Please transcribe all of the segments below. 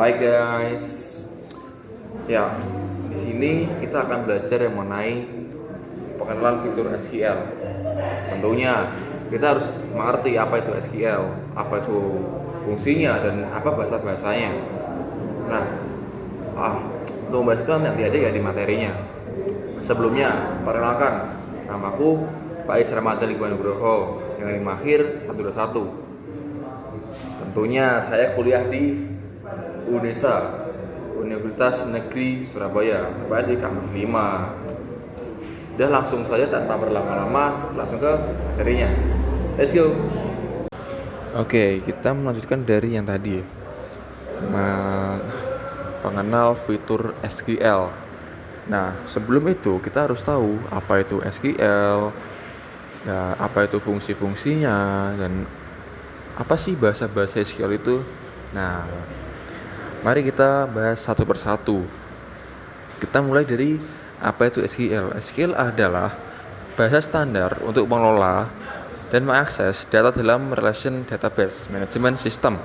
Hai guys. Ya, di sini kita akan belajar yang mengenai pengenalan fitur SQL. Tentunya kita harus mengerti apa itu SQL, apa itu fungsinya dan apa bahasa-bahasanya. Nah, untuk membahas itu nanti aja ya di materinya. Sebelumnya, perkenalkan, namaku Pak Is Ramadhan Iqbal Nugroho dengan NIM akhir 121. Tentunya saya kuliah di UNESA, Universitas Negeri Surabaya, tepatnya di kampus 5. Udah langsung saja tanpa berlama-lama, langsung ke materinya. Let's go. Oke, kita melanjutkan dari yang tadi ya. Pengenal fitur SQL. Nah, sebelum itu kita harus tahu apa itu SQL, ya, apa itu fungsi-fungsinya, dan apa sih bahasa-bahasa SQL itu. Nah, mari kita bahas satu persatu. Kita mulai dari apa itu SQL. SQL adalah bahasa standar untuk mengelola dan mengakses data dalam relation database management system.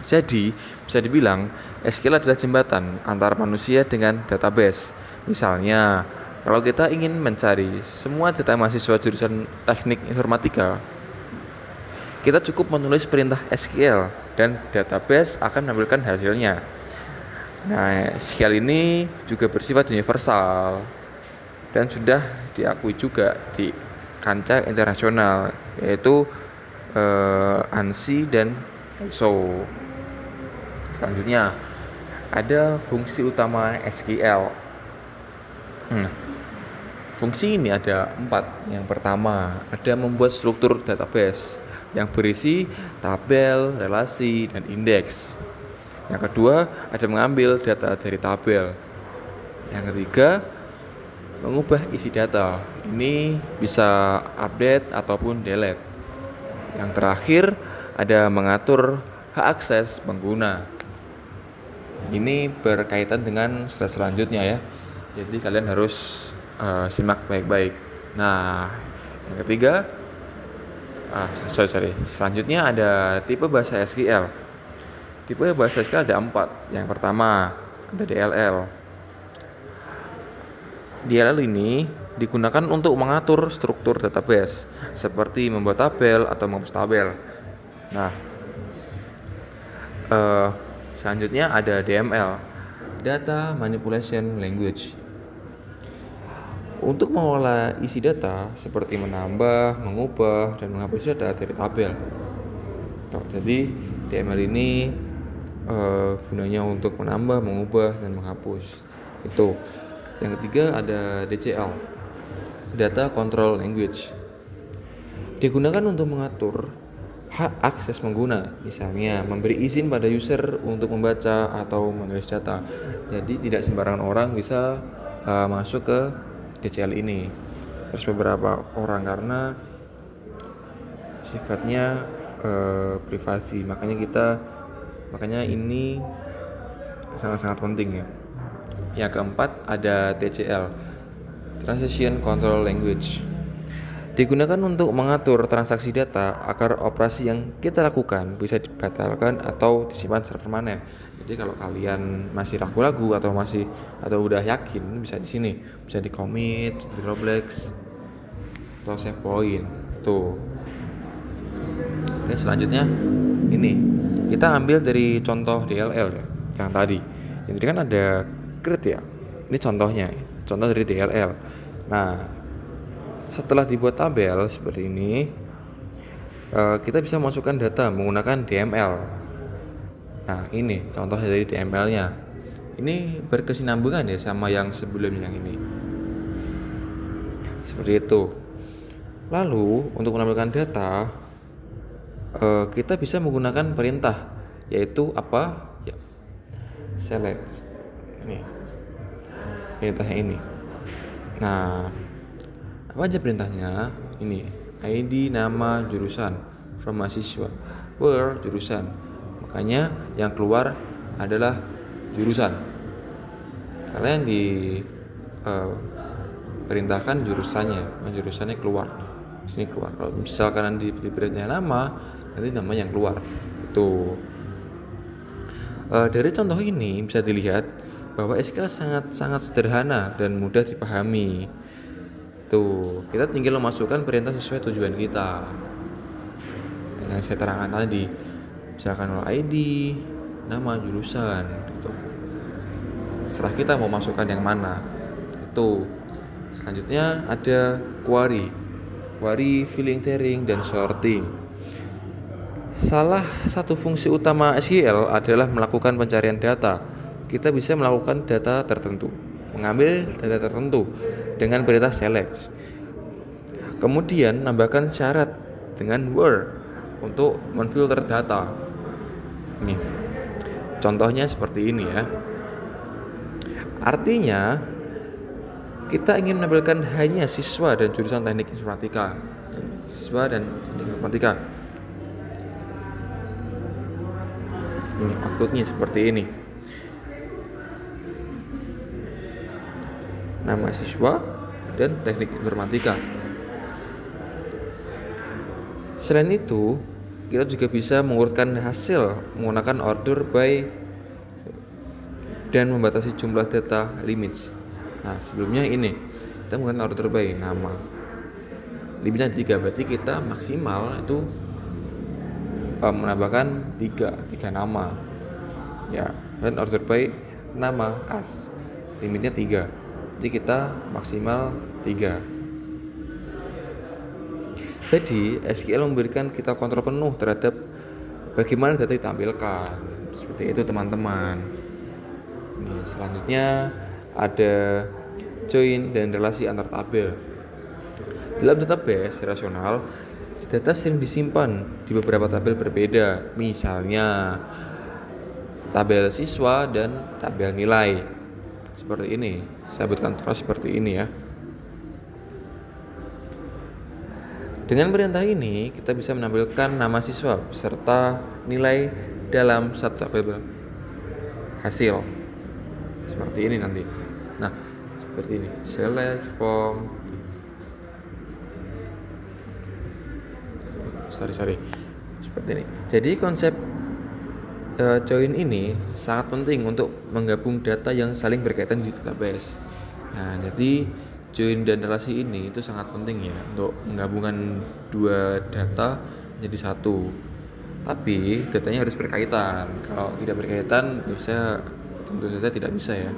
Jadi, bisa dibilang SQL adalah jembatan antara manusia dengan database. Misalnya, kalau kita ingin mencari semua data mahasiswa jurusan teknik informatika, kita cukup menulis perintah SQL dan database akan menampilkan hasilnya. Nah, SQL ini juga bersifat universal dan sudah diakui juga di kancah internasional, yaitu ANSI dan ISO. Selanjutnya, ada fungsi utama SQL. Fungsi ini ada 4. Yang pertama, ada membuat struktur database yang berisi tabel, relasi, dan indeks. Yang kedua, ada mengambil data dari tabel. Yang ketiga, mengubah isi data. Ini bisa update ataupun delete. Yang terakhir, ada mengatur hak akses pengguna. Ini berkaitan dengan slide selanjutnya ya. Jadi kalian harus simak baik-baik. Nah, yang ketiga, selanjutnya ada tipe bahasa SQL. Tipe bahasa SQL ada 4. Yang pertama, ada DLL. DLL ini digunakan untuk mengatur struktur database, seperti membuat tabel atau menghapus tabel. Nah, selanjutnya ada DML, Data Manipulation Language. Untuk mengolah isi data seperti menambah, mengubah, dan menghapus data dari tabel. Jadi DML ini gunanya untuk menambah, mengubah, dan menghapus. Itu. Yang ketiga ada DCL, Data Control Language. Digunakan untuk mengatur hak akses pengguna, misalnya memberi izin pada user untuk membaca atau menulis data. Jadi tidak sembarangan orang bisa masuk ke DCL ini. Harus beberapa orang karena sifatnya privasi. Makanya ini sangat-sangat penting ya. Yang keempat ada TCL, Transaction Control Language. Digunakan untuk mengatur transaksi data agar operasi yang kita lakukan bisa dibatalkan atau disimpan secara permanen. Jadi kalau kalian masih ragu-ragu atau udah yakin, bisa di sini, bisa di commit, di rollbacks, atau save point. Tuh. Oke, selanjutnya ini kita ambil dari contoh DLL ya, yang tadi. Jadi kan ada create ya. Ini contohnya, contoh dari DLL. Nah, setelah dibuat tabel seperti ini, kita bisa masukkan data menggunakan DML. Nah, ini contohnya dari DML-nya. Ini berkesinambungan ya sama yang sebelumnya yang ini. Seperti itu. Lalu, untuk menampilkan data, kita bisa menggunakan perintah, yaitu apa? Ya, select. Ini perintahnya ini. Nah, apa aja perintahnya? Ini ID, nama, jurusan, from mahasiswa, where, jurusan. Makanya yang keluar adalah jurusan. Karena yang perintahkan jurusannya keluar. Sini keluar. Kalau misalkan di perintahnya nama, nanti namanya yang keluar. Itu. Dari contoh ini bisa dilihat bahwa SQL sangat sederhana dan mudah dipahami. Tuh, kita tinggal memasukkan perintah sesuai tujuan kita. Yang saya terangkan tadi, misalkan ID, nama, jurusan, gitu. Setelah kita mau masukkan yang mana, itu. Selanjutnya ada query, filtering, dan sorting. Salah satu fungsi utama SQL adalah melakukan pencarian data. Kita bisa melakukan mengambil data tertentu dengan perintah select. Kemudian nambahkan syarat dengan where untuk menfilter data. Nih, contohnya seperti ini ya. Artinya kita ingin menampilkan hanya siswa dan jurusan teknik informatika. Ini outputnya seperti ini. Nama siswa dan teknik informatika. Selain itu, kita juga bisa mengurutkan hasil menggunakan order by dan membatasi jumlah data limits. Nah, sebelumnya ini kita menggunakan order by nama. Limitnya 3, berarti kita maksimal itu menambahkan 3 nama. Ya, dan order by nama as. Limitnya 3. Jadi kita maksimal 3. Jadi SQL memberikan kita kontrol penuh terhadap bagaimana data ditampilkan. Seperti itu teman-teman. Nih, selanjutnya ada join dan relasi antar tabel. Dalam database relasional, data sering disimpan di beberapa tabel berbeda. Misalnya tabel siswa dan tabel nilai. Seperti ini. Saya buatkan terus seperti ini ya. Dengan perintah ini, kita bisa menampilkan nama siswa beserta nilai dalam satu tabel hasil. Seperti ini nanti. Nah, seperti ini. Select from. Seperti ini. Jadi konsep join ini sangat penting untuk menggabung data yang saling berkaitan di database. Nah, jadi join dan relasi ini itu sangat penting ya untuk menggabungkan dua data menjadi satu. Tapi datanya harus berkaitan. Kalau tidak berkaitan, tentu saja tidak bisa ya.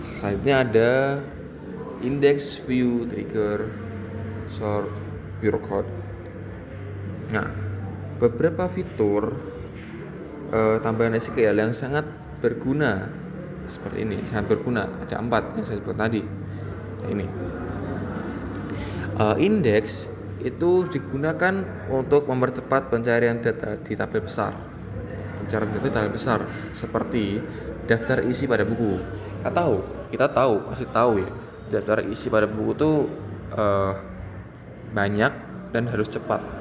Selanjutnya ada index, view, trigger, sort, pure code. Nah, beberapa fitur tambahan SQL yang sangat berguna seperti ini, sangat berguna. Ada 4 yang saya sebut tadi. Nah, ini index itu digunakan untuk mempercepat pencarian data di tabel besar. Seperti daftar isi pada buku. Kita pasti tahu ya. Daftar isi pada buku itu banyak dan harus cepat.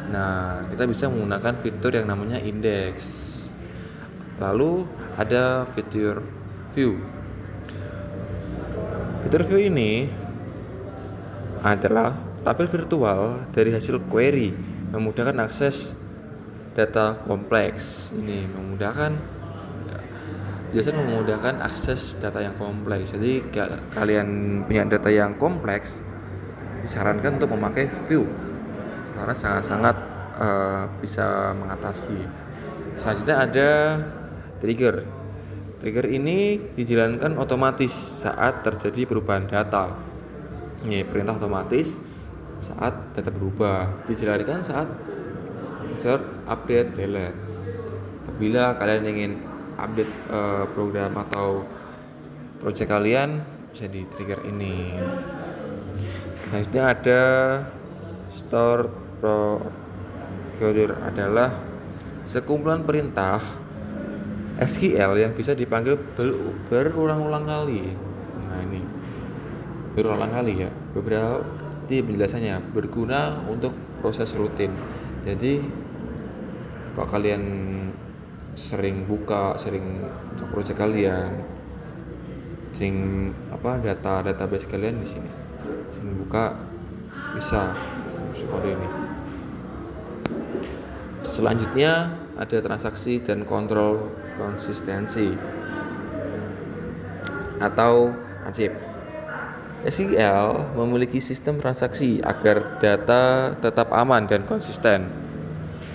Nah, kita bisa menggunakan fitur yang namanya index. Lalu ada fitur view. Fitur view ini adalah tabel virtual dari hasil query, memudahkan akses data kompleks. Ini biasanya memudahkan akses data yang kompleks. Jadi kalian punya data yang kompleks, disarankan untuk memakai view karena sangat bisa mengatasi. Selanjutnya ada trigger. Trigger ini dijalankan otomatis saat terjadi perubahan data. Ini perintah otomatis saat data berubah, dijalankan saat insert, update, delete. Apabila kalian ingin update program atau project kalian, bisa di trigger ini. Selanjutnya ada store procedure adalah sekumpulan perintah SQL yang bisa dipanggil berulang-ulang kali. Nah, ini berulang kali ya. Beberapa di penjelasannya berguna untuk proses rutin. Jadi kalau kalian sering untuk project kalian, database kalian di sini, buka bisa kode ini. Selanjutnya ada transaksi dan kontrol konsistensi atau ACIP. SQL memiliki sistem transaksi agar data tetap aman dan konsisten.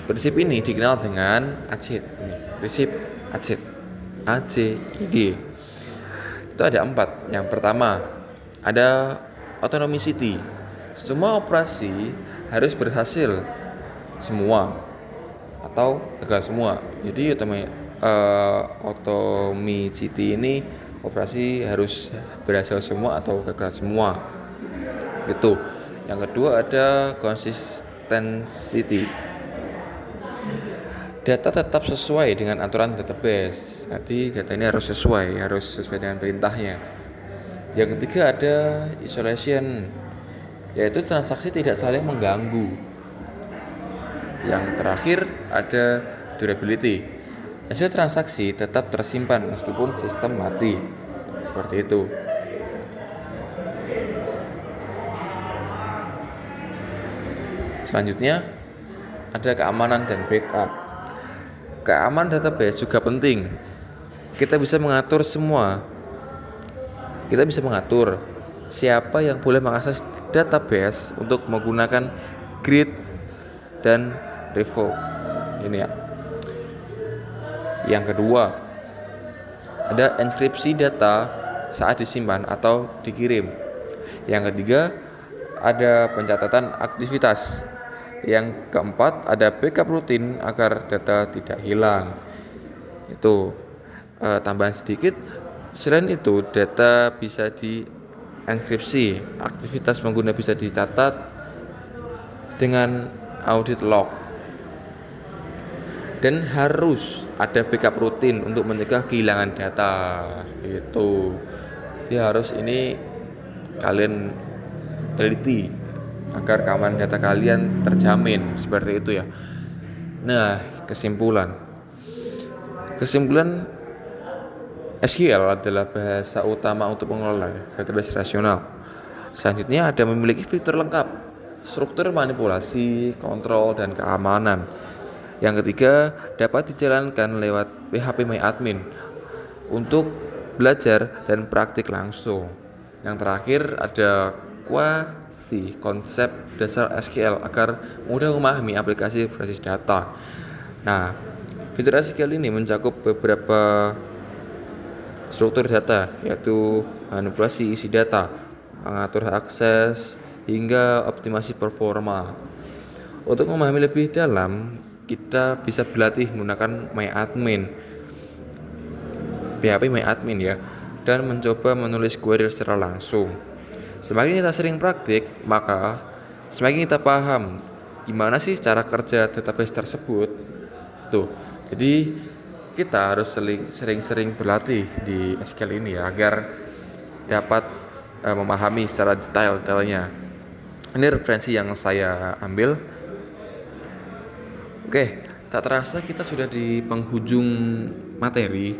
Prinsip ini dikenal dengan ACID. Prinsip ACID. ACID. Itu ada 4. Yang pertama, ada autonomicity. Semua operasi harus berhasil semua atau gagal semua. Jadi autonomicity ini operasi harus berhasil semua atau gagal semua. Itu. Yang kedua ada consistency. Data tetap sesuai dengan aturan database. Jadi data ini harus sesuai dengan perintahnya. Yang ketiga ada isolation, yaitu transaksi tidak saling mengganggu. Yang terakhir ada durability. Hasil transaksi tetap tersimpan meskipun sistem mati. Seperti itu. Selanjutnya ada keamanan dan backup. Keamanan database juga penting. Kita bisa mengatur siapa yang boleh mengakses database untuk menggunakan read dan revoke. Ini ya. Yang kedua, ada enkripsi data saat disimpan atau dikirim. Yang ketiga, ada pencatatan aktivitas. Yang keempat, ada backup rutin agar data tidak hilang. Itu tambahan sedikit. Selain itu, data bisa dienkripsi. Aktivitas pengguna bisa dicatat dengan audit log. Dan harus ada backup rutin untuk mencegah kehilangan data. Itu. Jadi harus ini kalian teliti agar keamanan data kalian terjamin, seperti itu ya. Nah, kesimpulan SQL adalah bahasa utama untuk mengelola database rasional. Selanjutnya ada memiliki fitur lengkap, struktur manipulasi, kontrol, dan keamanan. Yang ketiga, dapat dijalankan lewat phpMyAdmin untuk belajar dan praktik langsung. Yang terakhir ada kuasi konsep dasar SQL agar mudah memahami aplikasi berbasis data. Nah, fitur SQL ini mencakup beberapa struktur data, yaitu manipulasi isi data, mengatur akses, hingga optimasi performa. Untuk memahami lebih dalam, kita bisa berlatih menggunakan phpMyAdmin ya, dan mencoba menulis query secara langsung. Semakin kita sering praktik, maka semakin kita paham gimana sih cara kerja database tersebut. Tuh, jadi kita harus sering-sering berlatih di SQL ini ya, agar dapat memahami secara detailnya. Ini referensi yang saya ambil. Oke, tak terasa kita sudah di penghujung materi.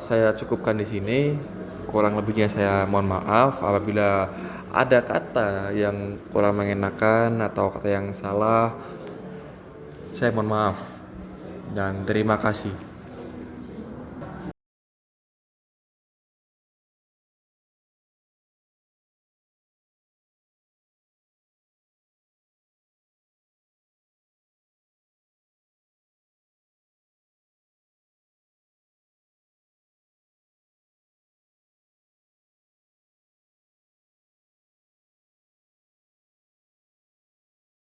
Saya cukupkan di sini. Kurang lebihnya saya mohon maaf apabila ada kata yang kurang mengenakan atau kata yang salah. Saya mohon maaf dan terima kasih.